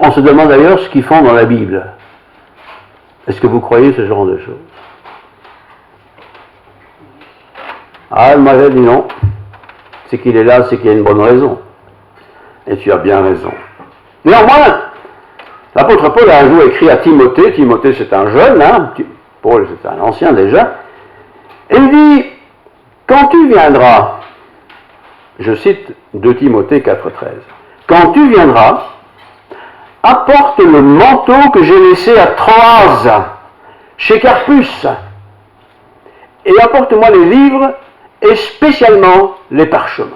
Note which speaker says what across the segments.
Speaker 1: On se demande d'ailleurs ce qu'ils font dans la Bible. Est-ce que vous croyez ce genre de choses? Ah, moi j'ai dit non. C'est qu'il est là, c'est qu'il y a une bonne raison. Et tu as bien raison. Néanmoins, l'apôtre Paul a un jour écrit à Timothée. Timothée c'est un jeune, hein? Paul c'est un ancien déjà. Et il dit, quand tu viendras, je cite 2 Timothée 4,13, quand tu viendras, apporte le manteau que j'ai laissé à Troas, chez Carpus, et apporte-moi les livres, et spécialement les parchemins.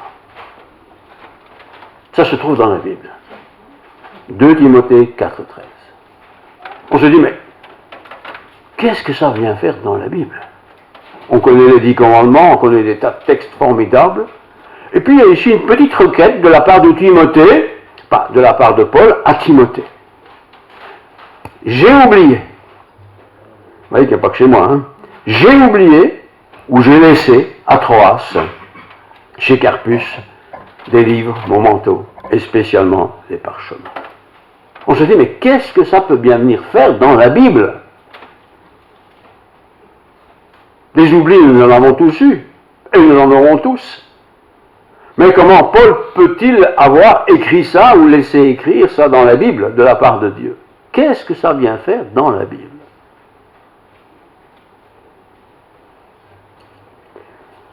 Speaker 1: Ça se trouve dans la Bible. 2 Timothée 4,13. On se dit, mais qu'est-ce que ça vient faire dans la Bible? On connaît les 10 commandements, on connaît des tas de textes formidables, et puis il y a ici une petite requête de la part de Timothée, pas de la part de Paul à Timothée. J'ai oublié, vous voyez qu'il n'y a pas que chez moi, hein? J'ai oublié, ou j'ai laissé à Troas, chez Carpus, des livres, mon manteau, et spécialement les parchemins. On se dit, mais qu'est-ce que ça peut bien venir faire dans la Bible? Les oublis, nous en avons tous eu, et nous en aurons tous. Mais comment Paul peut-il avoir écrit ça, ou laissé écrire ça dans la Bible, de la part de Dieu? Qu'est-ce que ça vient faire dans la Bible?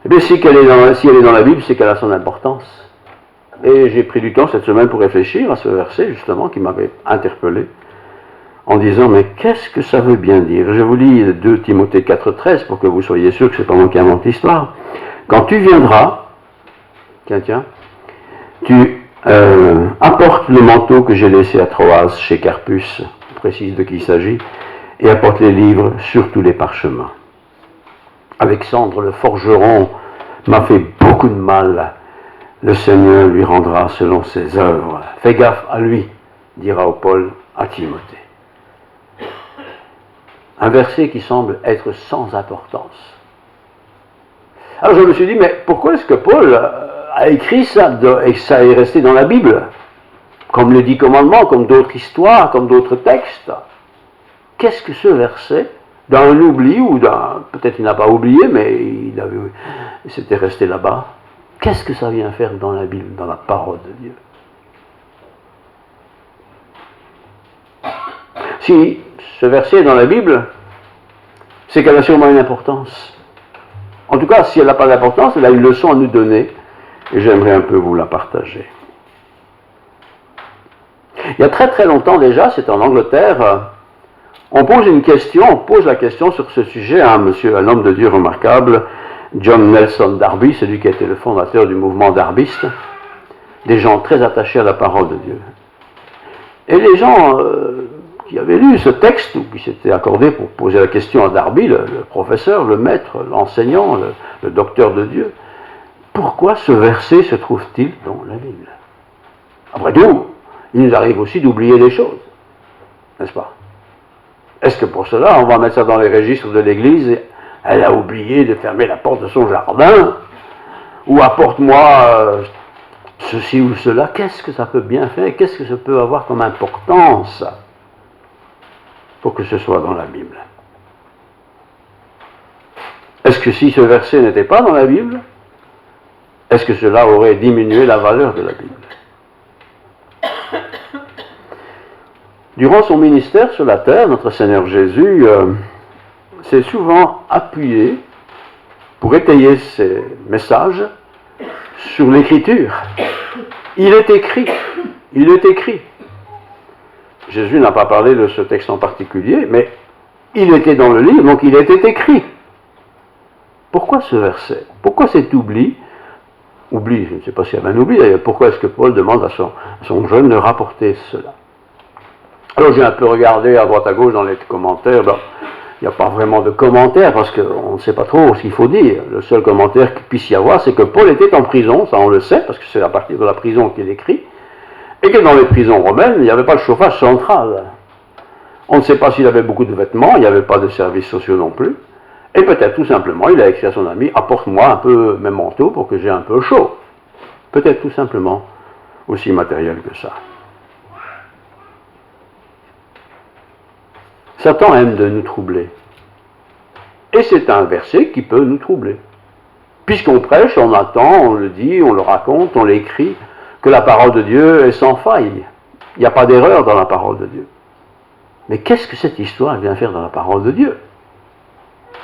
Speaker 1: Eh bien, si elle est dans la Bible, c'est qu'elle a son importance. Et j'ai pris du temps cette semaine pour réfléchir à ce verset, justement, qui m'avait interpellé, en disant, mais qu'est-ce que ça veut bien dire? Je vous lis 2 Timothée 4,13 pour que vous soyez sûr que ce n'est pas moi qui invente l'histoire. Quand tu viendras, tu apportes le manteau que j'ai laissé à Troas, chez Carpus, je précise de qui il s'agit, et apporte les livres, surtout les parchemins. Alexandre le forgeron m'a fait beaucoup de mal. Le Seigneur lui rendra selon ses œuvres. Fais gaffe à lui, dira Paul à Timothée. Un verset qui semble être sans importance. Alors je me suis dit, mais pourquoi est-ce que Paul a écrit ça et que ça est resté dans la Bible? Comme les 10 commandements, comme d'autres histoires, comme d'autres textes. Qu'est-ce que ce verset, d'un oubli ou d'un... Peut-être il n'a pas oublié, mais il s'était resté là-bas. Qu'est-ce que ça vient faire dans la Bible, dans la parole de Dieu? Si ce verset est dans la Bible, c'est qu'elle a sûrement une importance. En tout cas, si elle n'a pas d'importance, elle a une leçon à nous donner, et j'aimerais un peu vous la partager. Il y a très très longtemps déjà, c'est en Angleterre, on pose la question sur ce sujet à un homme de Dieu remarquable, John Nelson Darby, celui qui a été le fondateur du mouvement darbiste, des gens très attachés à la parole de Dieu. Et les gens qui avaient lu ce texte, ou qui s'étaient accordés pour poser la question à Darby, le professeur, le maître, l'enseignant, le docteur de Dieu, pourquoi ce verset se trouve-t-il dans la Bible? Après tout, il nous arrive aussi d'oublier des choses, n'est-ce pas? Est-ce que pour cela, on va mettre ça dans les registres de l'Église et elle a oublié de fermer la porte de son jardin? Ou apporte-moi ceci ou cela? Qu'est-ce que ça peut bien faire? Qu'est-ce que ça peut avoir comme importance pour que ce soit dans la Bible? Est-ce que si ce verset n'était pas dans la Bible, est-ce que cela aurait diminué la valeur de la Bible? Durant son ministère sur la terre, notre Seigneur Jésus s'est souvent appuyé pour étayer ses messages sur l'Écriture. Il est écrit. Jésus n'a pas parlé de ce texte en particulier, mais il était dans le livre, donc il était écrit. Pourquoi ce verset? Pourquoi cet oubli? Oubli, je ne sais pas s'il y avait un oubli d'ailleurs. Pourquoi est-ce que Paul demande à son jeune de rapporter cela? Alors j'ai un peu regardé à droite à gauche dans les commentaires. Ben, il n'y a pas vraiment de commentaires parce qu'on ne sait pas trop ce qu'il faut dire. Le seul commentaire qu'il puisse y avoir, c'est que Paul était en prison, ça on le sait, parce que c'est à partir de la prison qu'il écrit, et que dans les prisons romaines, il n'y avait pas de chauffage central. On ne sait pas s'il avait beaucoup de vêtements, il n'y avait pas de services sociaux non plus, et peut-être tout simplement, il a écrit à son ami, apporte-moi un peu mes manteaux pour que j'ai un peu chaud. Peut-être tout simplement aussi matériel que ça. Satan aime de nous troubler. Et c'est un verset qui peut nous troubler. Puisqu'on prêche, on attend, on le dit, on le raconte, on l'écrit, que la parole de Dieu est sans faille. Il n'y a pas d'erreur dans la parole de Dieu. Mais qu'est-ce que cette histoire vient faire dans la parole de Dieu?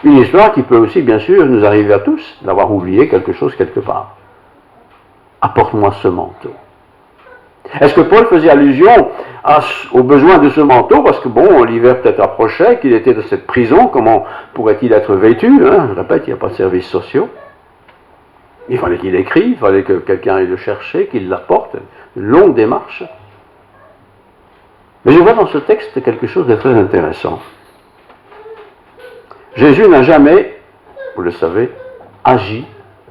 Speaker 1: Une histoire qui peut aussi, bien sûr, nous arriver à tous, d'avoir oublié quelque chose quelque part. Apporte-moi ce manteau. Est-ce que Paul faisait allusion aux besoins de ce manteau? Parce que, bon, l'hiver peut-être approchait, qu'il était dans cette prison, comment pourrait-il être vêtu, hein? Je répète, il n'y a pas de services sociaux. Il fallait qu'il écrive, il fallait que quelqu'un aille le chercher, qu'il l'apporte, une longue démarche. Mais je vois dans ce texte quelque chose de très intéressant. Jésus n'a jamais, vous le savez, agi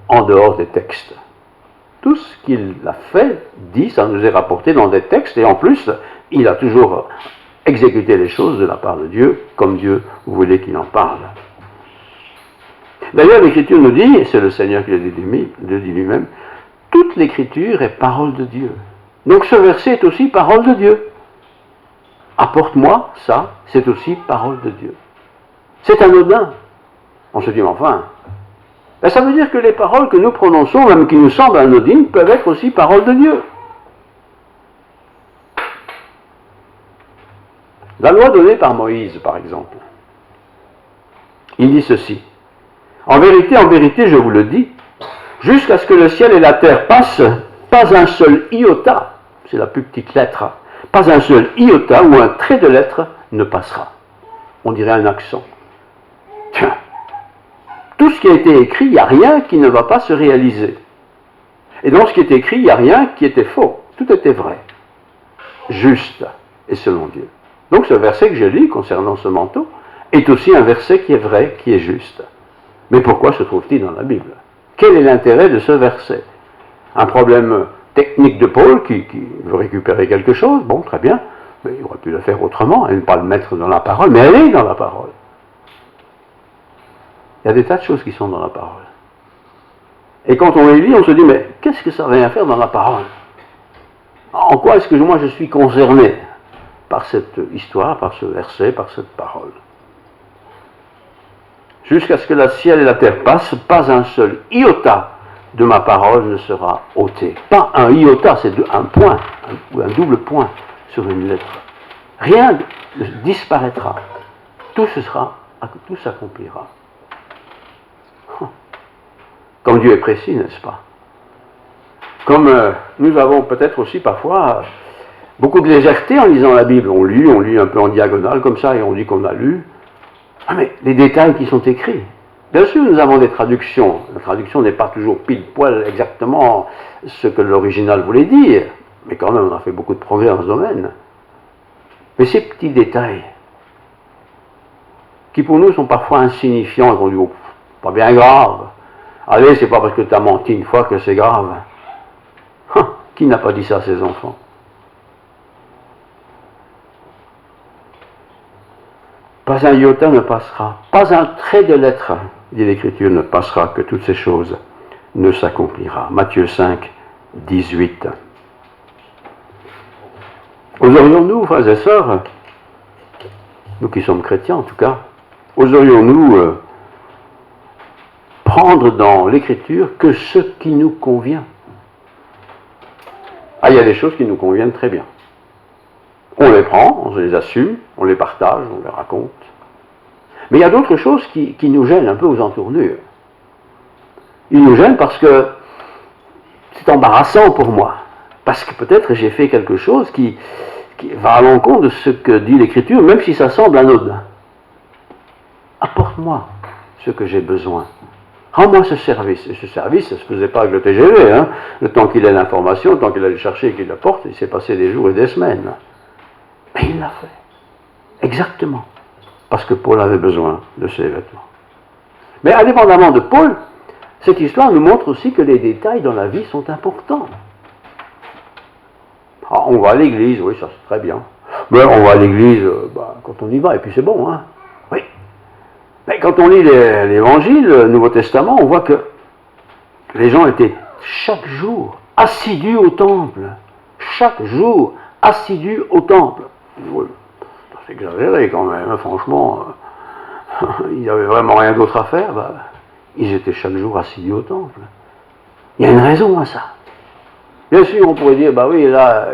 Speaker 1: en dehors des textes. Tout ce qu'il a fait, dit, ça nous est rapporté dans des textes, et en plus, il a toujours exécuté les choses de la part de Dieu, comme Dieu voulait qu'il en parle. D'ailleurs, l'Écriture nous dit, et c'est le Seigneur qui le dit lui-même, toute l'Écriture est parole de Dieu. Donc ce verset est aussi parole de Dieu. Apporte-moi ça, c'est aussi parole de Dieu. C'est anodin. On se dit, mais enfin, ben ça veut dire que les paroles que nous prononçons, même qui nous semblent anodines, peuvent être aussi paroles de Dieu. La loi donnée par Moïse, par exemple, il dit ceci. En vérité, je vous le dis, jusqu'à ce que le ciel et la terre passent, pas un seul iota, c'est la plus petite lettre, pas un seul iota ou un trait de lettre ne passera. On dirait un accent. Tiens, tout ce qui a été écrit, il n'y a rien qui ne va pas se réaliser. Et dans ce qui est écrit, il n'y a rien qui était faux. Tout était vrai, juste et selon Dieu. Donc ce verset que j'ai lu concernant ce manteau est aussi un verset qui est vrai, qui est juste. Mais pourquoi se trouve-t-il dans la Bible? Quel est l'intérêt de ce verset? Un problème technique de Paul qui veut récupérer quelque chose, bon, très bien, mais il aurait pu le faire autrement, et ne pas le mettre dans la parole, mais elle est dans la parole. Il y a des tas de choses qui sont dans la parole. Et quand on les lit, on se dit, mais qu'est-ce que ça vient faire dans la parole? En quoi est-ce que moi je suis concerné par cette histoire, par ce verset, par cette parole? Jusqu'à ce que le ciel et la terre passent, pas un seul iota de ma parole ne sera ôté. Pas un iota, c'est un point, ou un double point sur une lettre. Rien ne disparaîtra. Tout s'accomplira. Comme Dieu est précis, n'est-ce pas? Comme nous avons peut-être aussi parfois beaucoup de légèreté en lisant la Bible. On lit un peu en diagonale comme ça et on dit qu'on a lu. Ah mais les détails qui sont écrits. Bien sûr, nous avons des traductions. La traduction n'est pas toujours pile poil exactement ce que l'original voulait dire, mais quand même on a fait beaucoup de progrès dans ce domaine. Mais ces petits détails, qui pour nous sont parfois insignifiants, et qu'on dit, oh, pas bien grave. Allez, c'est pas parce que tu as menti une fois que c'est grave. Qui n'a pas dit ça à ses enfants? Pas un iota ne passera, pas un trait de lettre, dit l'Écriture, ne passera, que toutes ces choses ne s'accomplira. Matthieu 5, 18. Oserions-nous, frères et sœurs, nous qui sommes chrétiens en tout cas, oserions-nous prendre dans l'Écriture que ce qui nous convient? Ah, il y a des choses qui nous conviennent très bien. On les prend, on les assume, on les partage, on les raconte. Mais il y a d'autres choses qui nous gênent un peu aux entournures. Ils nous gênent parce que c'est embarrassant pour moi. Parce que peut-être j'ai fait quelque chose qui va à l'encontre de ce que dit l'Écriture, même si ça semble anodin. Apporte-moi ce que j'ai besoin. Rends-moi ce service. Et ce service, ça ne se faisait pas avec le TGV. Hein. Le temps qu'il ait l'information, le temps qu'il allait le chercher et qu'il l'apporte, il s'est passé des jours et des semaines. Mais il l'a fait. Exactement. Parce que Paul avait besoin de ses vêtements. Mais indépendamment de Paul, cette histoire nous montre aussi que les détails dans la vie sont importants. Ah, on va à l'église, oui, ça c'est très bien. Mais on va à l'église quand on y va, et puis c'est bon, hein. Oui. Mais quand on lit l'Évangile, le Nouveau Testament, on voit que les gens étaient chaque jour assidus au temple. Chaque jour assidus au temple. Oui. c'est exagéré quand même, hein, franchement. Ils n'avaient vraiment rien d'autre à faire. Bah, ils étaient chaque jour assis au temple. Il y a une raison à ça. Bien sûr, on pourrait dire, bah oui, là,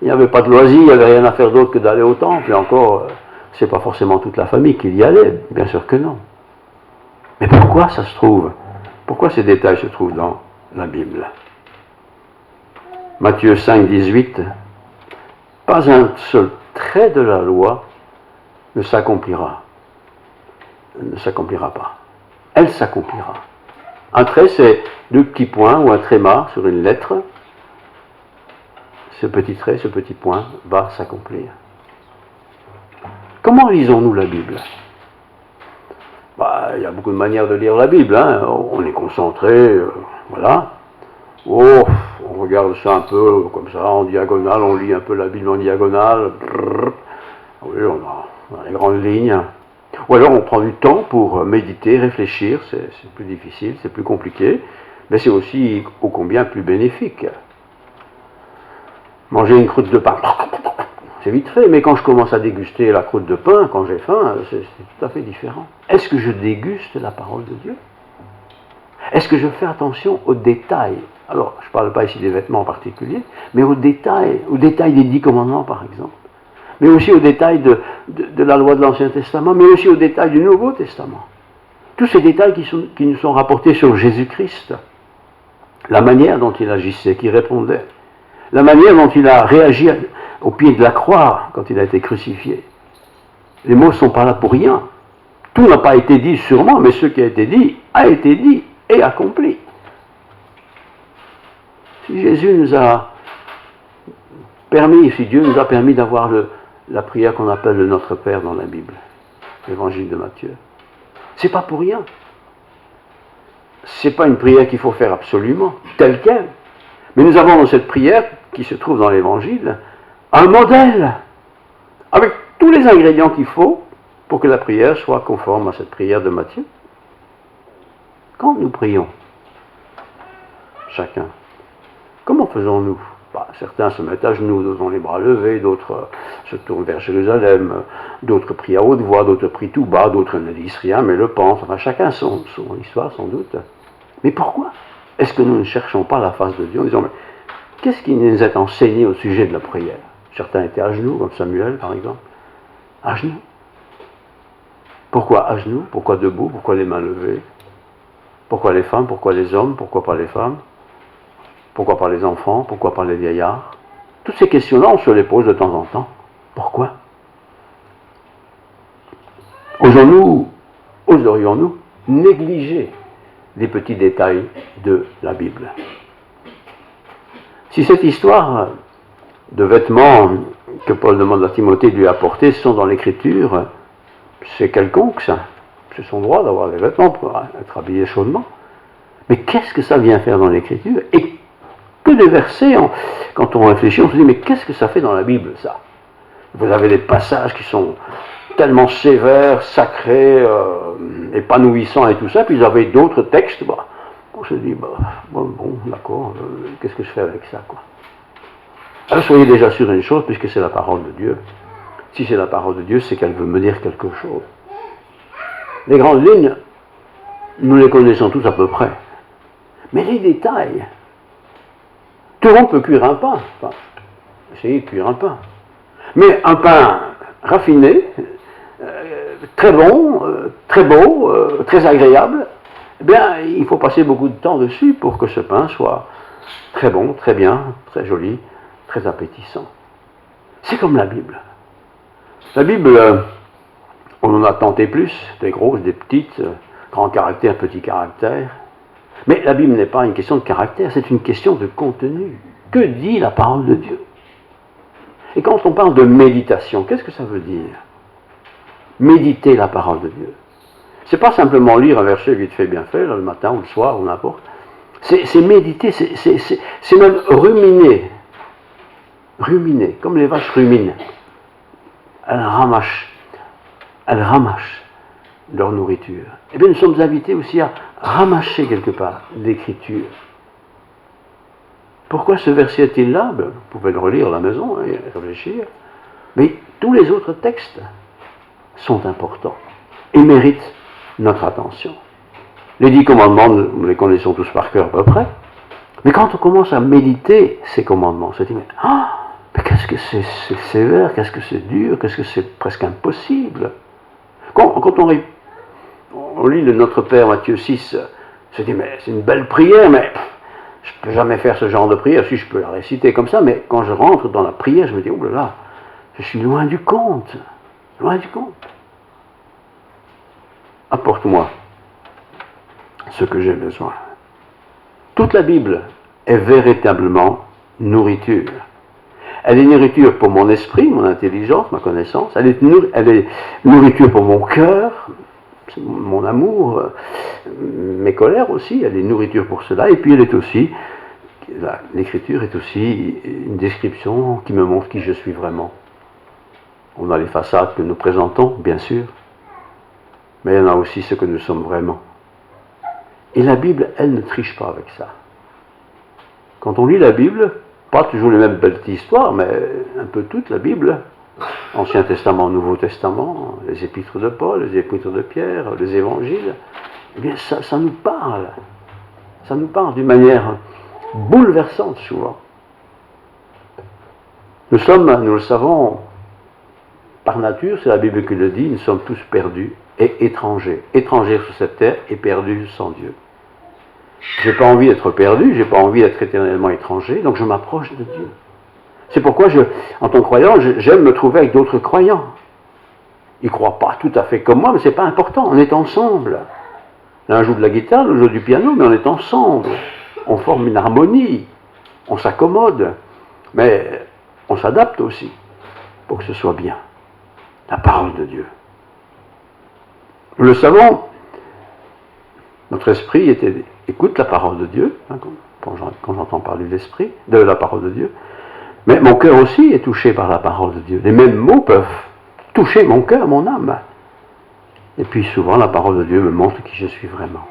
Speaker 1: il n'y avait pas de loisir, il n'y avait rien à faire d'autre que d'aller au temple, et encore, c'est pas forcément toute la famille qui y allait, bien sûr que non. Mais pourquoi ça se trouve? Pourquoi ces détails se trouvent dans la Bible? Matthieu 5, 18, pas un seul trait de la loi ne s'accomplira. Ne s'accomplira pas. Elle s'accomplira. Un trait, c'est deux petits points ou un tréma sur une lettre. Ce petit trait, ce petit point va s'accomplir. Comment lisons-nous la Bible? Bah, il y a beaucoup de manières de lire la Bible. Hein. On est concentré, voilà. Oh, on regarde ça un peu comme ça, en diagonale, on lit un peu la Bible en diagonale. Oui, on a les grandes lignes. Ou alors on prend du temps pour méditer, réfléchir, c'est plus difficile, c'est plus compliqué, mais c'est aussi ô combien plus bénéfique. Manger une croûte de pain, c'est vite fait, mais quand je commence à déguster la croûte de pain, quand j'ai faim, c'est tout à fait différent. Est-ce que je déguste la parole de Dieu? Est-ce que je fais attention aux détails? Alors, je ne parle pas ici des vêtements en particulier, mais aux détails des 10 commandements par exemple. Mais aussi aux détails de la loi de l'Ancien Testament, mais aussi aux détails du Nouveau Testament. Tous ces détails qui nous sont rapportés sur Jésus-Christ, la manière dont il agissait, qu'il répondait, la manière dont il a réagi au pied de la croix quand il a été crucifié. Les mots ne sont pas là pour rien. Tout n'a pas été dit sûrement, mais ce qui a été dit et accompli. Si Jésus nous a permis, si Dieu nous a permis d'avoir la prière qu'on appelle le Notre Père dans la Bible, l'évangile de Matthieu. C'est pas pour rien. C'est pas une prière qu'il faut faire absolument, telle qu'elle. Mais nous avons dans cette prière, qui se trouve dans l'évangile, un modèle, avec tous les ingrédients qu'il faut pour que la prière soit conforme à cette prière de Matthieu. Quand nous prions, chacun, comment faisons-nous? Certains se mettent à genoux, d'autres ont les bras levés, d'autres se tournent vers Jérusalem, d'autres prient à haute voix, d'autres prient tout bas, d'autres ne disent rien mais le pensent. Enfin, chacun son histoire sans doute. Mais pourquoi est-ce que nous ne cherchons pas la face de Dieu en disant, mais qu'est-ce qui nous est enseigné au sujet de la prière? Certains étaient à genoux, comme Samuel par exemple. À genoux. Pourquoi à genoux? Pourquoi debout? Pourquoi les mains levées? Pourquoi les femmes? Pourquoi les hommes? Pourquoi pas les femmes? Pourquoi pas les enfants? Pourquoi pas les vieillards? Toutes ces questions-là, on se les pose de temps en temps. Pourquoi? Oserions-nous négliger les petits détails de la Bible? Si cette histoire de vêtements que Paul demande à Timothée de lui apporter sont dans l'Écriture, c'est quelconque ça. C'est son droit d'avoir des vêtements pour être habillé chaudement. Mais qu'est-ce que ça vient faire dans l'Écriture? Et que des versets, quand on réfléchit, on se dit, mais qu'est-ce que ça fait dans la Bible, ça? Vous avez des passages qui sont tellement sévères, sacrés, épanouissants et tout ça, puis vous avez d'autres textes, on se dit, bon, d'accord, qu'est-ce que je fais avec ça, quoi? Alors soyez déjà sûr d'une chose, puisque c'est la parole de Dieu. Si c'est la parole de Dieu, c'est qu'elle veut me dire quelque chose. Les grandes lignes, nous les connaissons tous à peu près. Mais les détails, tout le monde peut cuire un pain. Enfin, essayez de cuire un pain. Mais un pain raffiné, très bon, très beau, très agréable, eh bien, il faut passer beaucoup de temps dessus pour que ce pain soit très bon, très bien, très joli, très appétissant. C'est comme la Bible. La Bible, on en a tenté plus, des grosses, des petites, grand caractère, petit caractère. Mais la Bible n'est pas une question de caractère, c'est une question de contenu. Que dit la parole de Dieu? Et quand on parle de méditation, qu'est-ce que ça veut dire? Méditer la parole de Dieu. C'est pas simplement lire un verset vite fait, bien fait, le matin ou le soir, ou n'importe. C'est méditer, c'est même ruminer. Ruminer, comme les vaches ruminent. Elles ramâchent leur nourriture. Eh bien, nous sommes invités aussi à ramâcher quelque part l'Écriture. Pourquoi ce verset est-il là? Vous pouvez le relire à la maison et réfléchir. Mais tous les autres textes sont importants et méritent notre attention. Les 10 commandements, nous les connaissons tous par cœur à peu près. Mais quand on commence à méditer ces commandements, on se dit, mais qu'est-ce que c'est sévère, qu'est-ce que c'est dur, qu'est-ce que c'est presque impossible. Quand on lit le Notre Père, Matthieu 6, on se dit, mais c'est une belle prière, mais je ne peux jamais faire ce genre de prière, si je peux la réciter comme ça, mais quand je rentre dans la prière, je me dis, oh là là, je suis loin du compte, loin du compte. Apporte-moi ce que j'ai besoin. Toute la Bible est véritablement nourriture. Elle est nourriture pour mon esprit, mon intelligence, ma connaissance. Elle est nourriture pour mon cœur, mon amour, mes colères aussi. Elle est nourriture pour cela. Et puis elle est aussi, l'Écriture est aussi une description qui me montre qui je suis vraiment. On a les façades que nous présentons, bien sûr, mais il y en a aussi ce que nous sommes vraiment. Et la Bible, elle ne triche pas avec ça. Quand on lit la Bible, pas toujours les mêmes belles histoires, mais un peu toute la Bible, Ancien Testament, Nouveau Testament, les épîtres de Paul, les épîtres de Pierre, les évangiles, eh bien ça nous parle. Ça nous parle d'une manière bouleversante souvent. Nous sommes, nous le savons, par nature, c'est la Bible qui le dit, nous sommes tous perdus et étrangers. Étrangers sur cette terre et perdus sans Dieu. Je n'ai pas envie d'être perdu, je n'ai pas envie d'être éternellement étranger, donc je m'approche de Dieu. C'est pourquoi, en tant que croyant, j'aime me trouver avec d'autres croyants. Ils ne croient pas tout à fait comme moi, mais ce n'est pas important, on est ensemble. L'un joue de la guitare, l'autre joue du piano, mais on est ensemble. On forme une harmonie, on s'accommode, mais on s'adapte aussi pour que ce soit bien. La parole de Dieu. Nous le savons, notre esprit écoute la parole de Dieu, hein, quand j'entends parler de l'esprit, de la parole de Dieu, mais mon cœur aussi est touché par la parole de Dieu. Les mêmes mots peuvent toucher mon cœur, mon âme. Et puis souvent, la parole de Dieu me montre qui je suis vraiment.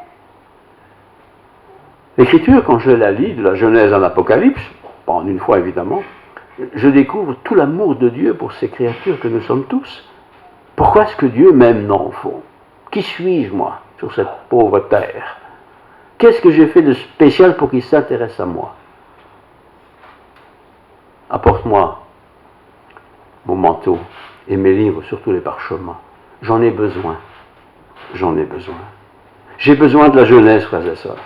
Speaker 1: L'Écriture, quand je la lis, de la Genèse à l'Apocalypse, pas en une fois évidemment, je découvre tout l'amour de Dieu pour ces créatures que nous sommes tous. Pourquoi est-ce que Dieu m'aime dans le fond? Qui suis-je, moi, sur cette pauvre terre? Qu'est-ce que j'ai fait de spécial pour qu'il s'intéresse à moi? Apporte-moi mon manteau et mes livres, surtout les parchemins. J'en ai besoin. J'en ai besoin. J'ai besoin de la Genèse, frères et sœurs.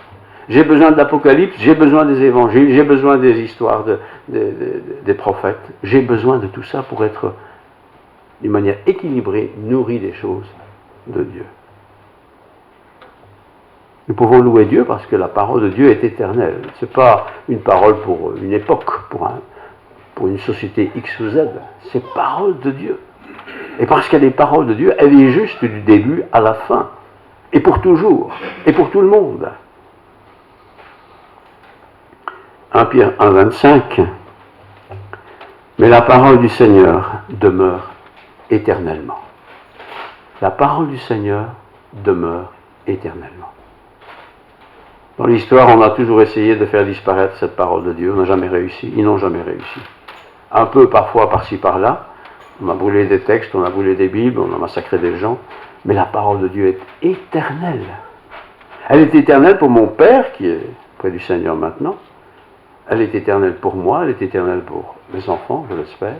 Speaker 1: J'ai besoin de l'Apocalypse, j'ai besoin des évangiles, j'ai besoin des histoires des prophètes. J'ai besoin de tout ça pour être, d'une manière équilibrée, nourri des choses de Dieu. Nous pouvons louer Dieu parce que la parole de Dieu est éternelle. Ce n'est pas une parole pour une époque, pour une société X ou Z. C'est parole de Dieu. Et parce qu'elle est parole de Dieu, elle est juste du début à la fin. Et pour toujours. Et pour tout le monde. 1 Pierre 1, 25. Mais la parole du Seigneur demeure éternellement. La parole du Seigneur demeure éternellement. Dans l'histoire, on a toujours essayé de faire disparaître cette parole de Dieu. On n'a jamais réussi. Ils n'ont jamais réussi. Un peu parfois par-ci par-là. On a brûlé des textes, on a brûlé des Bibles, on a massacré des gens. Mais la parole de Dieu est éternelle. Elle est éternelle pour mon Père, qui est près du Seigneur maintenant. Elle est éternelle pour moi, elle est éternelle pour mes enfants, je l'espère.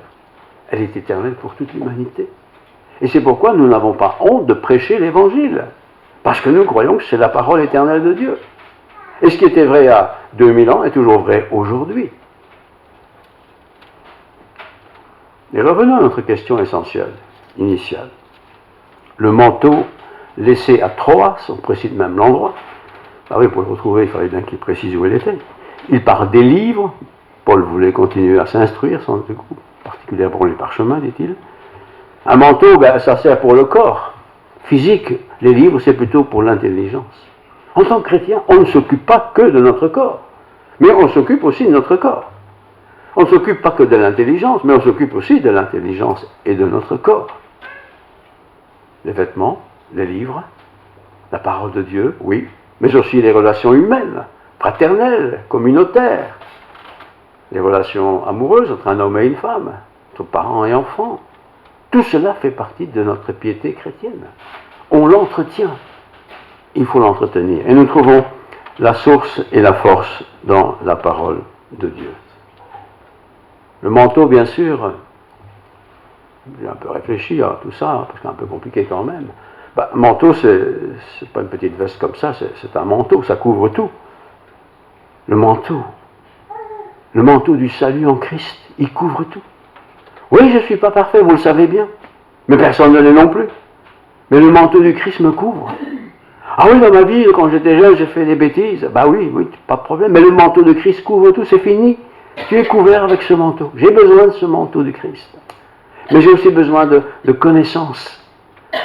Speaker 1: Elle est éternelle pour toute l'humanité. Et c'est pourquoi nous n'avons pas honte de prêcher l'Évangile. Parce que nous croyons que c'est la parole éternelle de Dieu. Et ce qui était vrai à 2000 ans est toujours vrai aujourd'hui. Et revenons à notre question essentielle, initiale. Le manteau laissé à Troas, on précise même l'endroit. Ah oui, pour le retrouver, il fallait bien qu'il précise où il était. Il parle des livres. Paul voulait continuer à s'instruire, sans du coup, particulièrement pour les parchemins, dit-il. Un manteau, ça sert pour le corps physique. Les livres, c'est plutôt pour l'intelligence. En tant que chrétien, on ne s'occupe pas que de notre corps, mais on s'occupe aussi de notre corps. On ne s'occupe pas que de l'intelligence, mais on s'occupe aussi de l'intelligence et de notre corps. Les vêtements, les livres, la parole de Dieu, oui, mais aussi les relations humaines, fraternelles, communautaires, les relations amoureuses entre un homme et une femme. entre parents et enfants. Tout cela fait partie de notre piété chrétienne. On l'entretient. Il faut l'entretenir. Et nous trouvons la source et la force dans la parole de Dieu. Le manteau, bien sûr, j'ai un peu réfléchi à tout ça, parce que c'est un peu compliqué quand même. Manteau, c'est pas une petite veste comme ça, c'est un manteau, ça couvre tout. Le manteau du salut en Christ, il couvre tout. Oui, je ne suis pas parfait, vous le savez bien, mais personne ne l'est non plus. Mais le manteau du Christ me couvre. Ah oui, dans ma vie, quand j'étais jeune, j'ai fait des bêtises. Oui, pas de problème, mais le manteau de Christ couvre tout, c'est fini. Tu es couvert avec ce manteau. J'ai besoin de ce manteau du Christ. Mais j'ai aussi besoin de connaissances.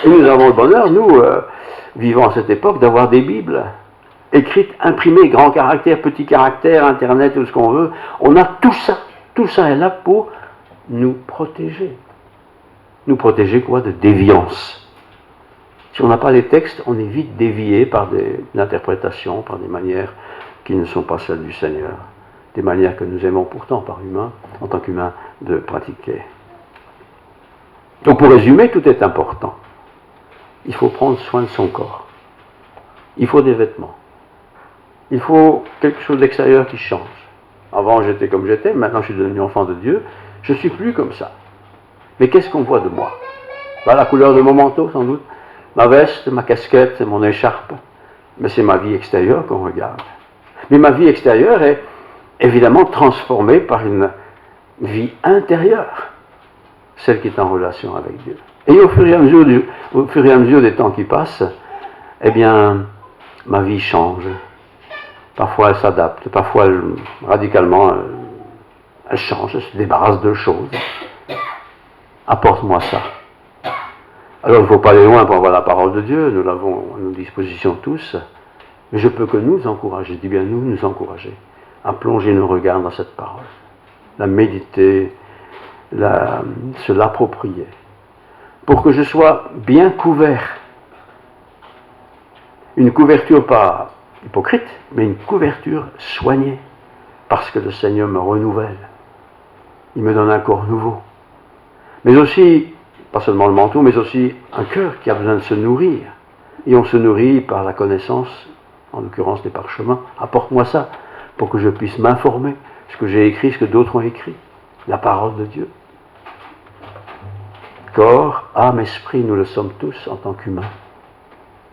Speaker 1: Et nous avons le bonheur, nous, vivant à cette époque, d'avoir des Bibles écrites, imprimées, grand caractère, petit caractère, Internet, tout ce qu'on veut. On a tout ça. Tout ça est là pour nous protéger. Nous protéger quoi? De déviance. Si on n'a pas les textes, on est vite dévié par des interprétations, par des manières qui ne sont pas celles du Seigneur. Des manières que nous aimons pourtant en tant qu'humains, de pratiquer. Donc pour résumer, tout est important. Il faut prendre soin de son corps. Il faut des vêtements. Il faut quelque chose d'extérieur qui change. Avant j'étais comme j'étais, maintenant je suis devenu enfant de Dieu. Je ne suis plus comme ça. Mais qu'est-ce qu'on voit de moi? La couleur de mon manteau sans doute, ma veste, ma casquette, mon écharpe. Mais c'est ma vie extérieure qu'on regarde. Mais ma vie extérieure est évidemment transformée par une vie intérieure, celle qui est en relation avec Dieu. Et au fur et à mesure des temps qui passent, eh bien, ma vie change. Parfois elle s'adapte, parfois radicalement elle change, elle se débarrasse de choses. Apporte-moi ça. Alors il ne faut pas aller loin pour avoir la parole de Dieu, nous l'avons à nos dispositions tous, mais je peux que nous encourager, je dis bien nous encourager, à plonger nos regards dans cette parole, la méditer, se l'approprier, pour que je sois bien couvert. Une couverture pas hypocrite, mais une couverture soignée, parce que le Seigneur me renouvelle. Il me donne un corps nouveau. Mais aussi, pas seulement le manteau, mais aussi un cœur qui a besoin de se nourrir. Et on se nourrit par la connaissance, en l'occurrence des parchemins. Apporte-moi ça, pour que je puisse m'informer, ce que j'ai écrit, ce que d'autres ont écrit. La parole de Dieu. Corps, âme, esprit, nous le sommes tous en tant qu'humains.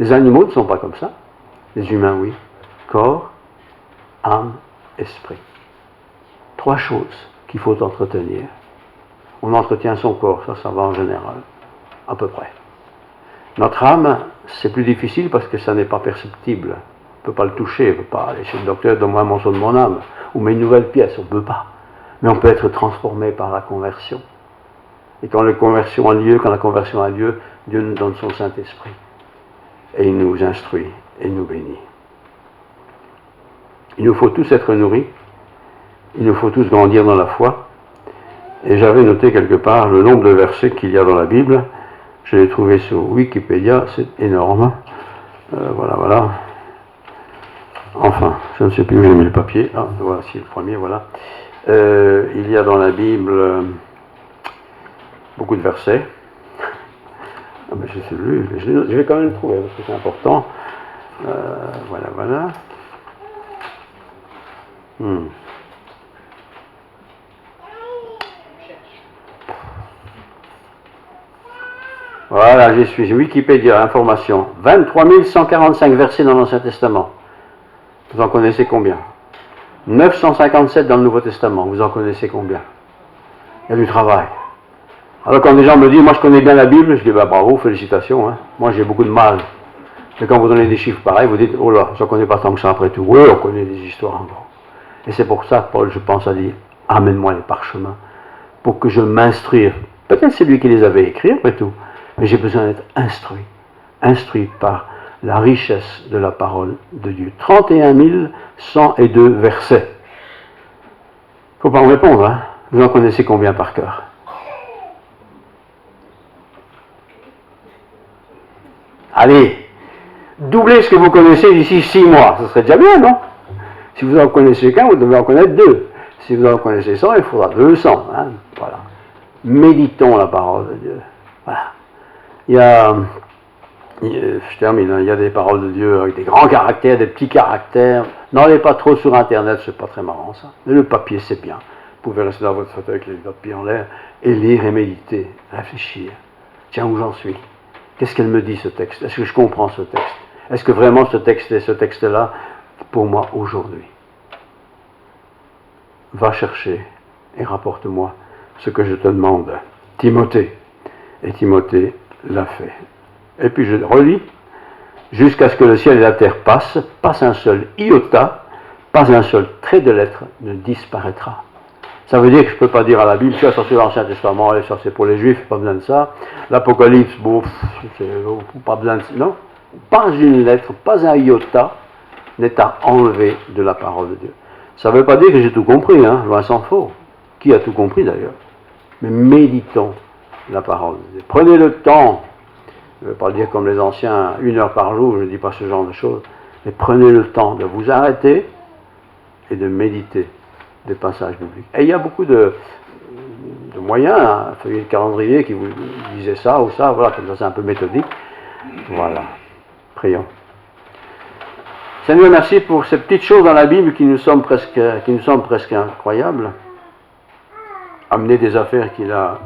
Speaker 1: Les animaux ne sont pas comme ça. Les humains, oui. Corps, âme, esprit. 3 choses qu'il faut entretenir. On entretient son corps, ça va en général, à peu près. Notre âme, c'est plus difficile parce que ça n'est pas perceptible. On ne peut pas le toucher, on ne peut pas aller chez le docteur, donne-moi un morceau de mon âme, ou mets une nouvelle pièce, on ne peut pas. Mais on peut être transformé par la conversion. Et quand la conversion a lieu, Dieu nous donne son Saint-Esprit. Et il nous instruit et nous bénit. Il nous faut tous être nourris. Il nous faut tous grandir dans la foi. Et j'avais noté quelque part le nombre de versets qu'il y a dans la Bible. Je l'ai trouvé sur Wikipédia, c'est énorme. Voilà. Enfin, je ne sais plus où j'ai mis le papier. Ah, voici le premier, voilà. Il y a dans la Bible beaucoup de versets. Ah ben je sais plus, je vais quand même le trouver parce que c'est important. Voilà. Voilà, j'y suis. Wikipédia, information. 23 145 versets dans l'Ancien Testament. Vous en connaissez combien? 957 dans le Nouveau Testament. Vous en connaissez combien? Il y a du travail. Alors quand des gens me disent, moi je connais bien la Bible, je dis, bravo, félicitations. Hein. Moi j'ai beaucoup de mal. Mais quand vous donnez des chiffres pareils, vous dites, oh là, je ne connais pas tant que ça après tout. Oui, on connaît des histoires en gros. Et c'est pour ça que Paul, je pense, a dit, amène-moi les parchemins, pour que je m'instruise. Peut-être c'est lui qui les avait écrits après tout. Mais j'ai besoin d'être instruit par la richesse de la parole de Dieu. 31 102 versets. Il ne faut pas me répondre, hein. Vous en connaissez combien par cœur? Allez, doublez ce que vous connaissez d'ici 6 mois, ce serait déjà bien, non? Si vous en connaissez qu'un, vous devez en connaître 2. Si vous en connaissez 100, il faudra 200, hein. Voilà. Méditons la parole de Dieu. Voilà. Je termine, il y a des paroles de Dieu avec des grands caractères, des petits caractères. N'allez pas trop sur Internet, c'est pas très marrant ça. Mais le papier, c'est bien. Vous pouvez rester dans votre fauteuil avec les papiers en l'air et lire et méditer, réfléchir. Tiens, où j'en suis? Qu'est-ce qu'elle me dit, ce texte? Est-ce que je comprends ce texte? Est-ce que vraiment ce texte est ce texte-là pour moi aujourd'hui? Va chercher et rapporte-moi ce que je te demande. Timothée. Et Timothée l'a fait. Et puis je relis, jusqu'à ce que le ciel et la terre passent, pas un seul iota, pas un seul trait de lettre ne disparaîtra. Ça veut dire que je ne peux pas dire à la Bible, ça c'est l'Ancien Testament, ça c'est pour les Juifs, pas besoin de ça. L'Apocalypse, bon, pas besoin de ça. Non, pas une lettre, pas un iota n'est à enlever de la parole de Dieu. Ça ne veut pas dire que j'ai tout compris, hein, loin s'en faut. Qui a tout compris d'ailleurs? Mais méditons la parole de Dieu. Prenez le temps. Je ne veux pas dire comme les anciens, 1 heure par jour, je ne dis pas ce genre de choses, mais prenez le temps de vous arrêter et de méditer des passages bibliques. Et il y a beaucoup de moyens, hein, un feuillet de calendrier qui vous disait ça ou ça, voilà, comme ça c'est un peu méthodique. Voilà, prions. Seigneur, merci pour ces petites choses dans la Bible qui nous semblent presque incroyables. Amener des affaires qu'il a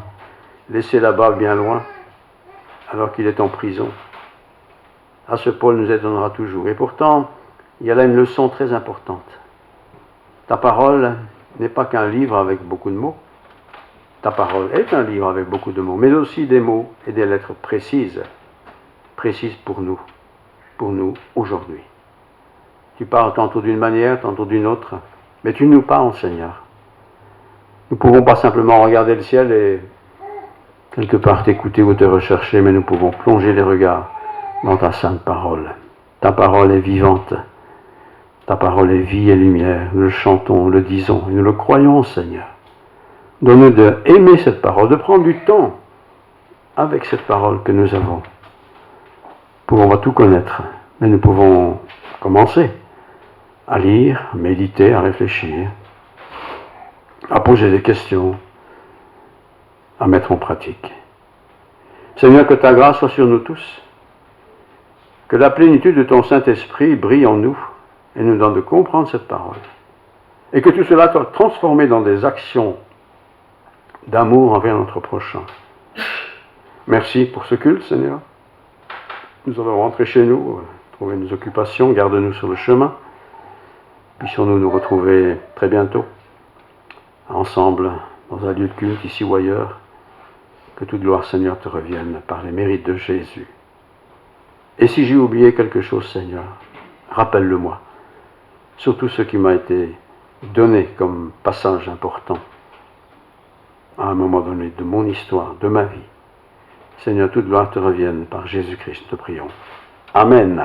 Speaker 1: laissées là-bas bien loin, alors qu'il est en prison. À ce Paul nous étonnera toujours. Et pourtant, il y a là une leçon très importante. Ta parole n'est pas qu'un livre avec beaucoup de mots. Ta parole est un livre avec beaucoup de mots, mais aussi des mots et des lettres précises pour nous aujourd'hui. Tu parles tantôt d'une manière, tantôt d'une autre, mais tu nous parles, Seigneur. Nous ne pouvons pas simplement regarder le ciel et quelque part t'écouter ou te rechercher, mais nous pouvons plonger les regards dans ta sainte parole. Ta parole est vivante. Ta parole est vie et lumière. Nous le chantons, le disons, et nous le croyons, Seigneur. Donne-nous d'aimer cette parole, de prendre du temps avec cette parole que nous avons. Nous pouvons pas tout connaître, mais nous pouvons commencer à lire, à méditer, à réfléchir, à poser des questions, à mettre en pratique. Seigneur, que ta grâce soit sur nous tous, que la plénitude de ton Saint-Esprit brille en nous et nous donne de comprendre cette parole, et que tout cela soit transformé dans des actions d'amour envers notre prochain. Merci pour ce culte, Seigneur. Nous allons rentrer chez nous, trouver nos occupations, garde-nous sur le chemin. Puissions-nous nous retrouver très bientôt, ensemble, dans un lieu de culte, ici ou ailleurs. Que toute gloire, Seigneur, te revienne par les mérites de Jésus. Et si j'ai oublié quelque chose, Seigneur, rappelle-le-moi. Surtout ce qui m'a été donné comme passage important à un moment donné de mon histoire, de ma vie. Seigneur, toute gloire te revienne par Jésus-Christ, te prions. Amen.